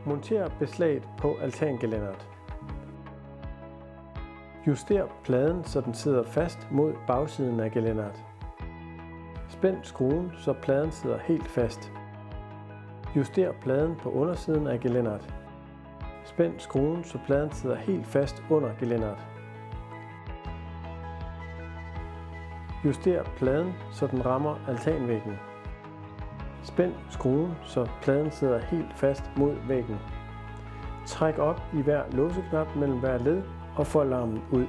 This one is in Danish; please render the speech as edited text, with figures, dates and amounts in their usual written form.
Monter beslaget på altangelænderet. Juster pladen, så den sidder fast mod bagsiden af gelænderet. Spænd skruen, så pladen sidder helt fast. Juster pladen på undersiden af gelænderet. Spænd skruen, så pladen sidder helt fast under gelænderet. Juster pladen, så den rammer altanvæggen. Spænd skruen, så pladen sidder helt fast mod væggen. Træk op i hver låseknap mellem hver led og få larmen ud.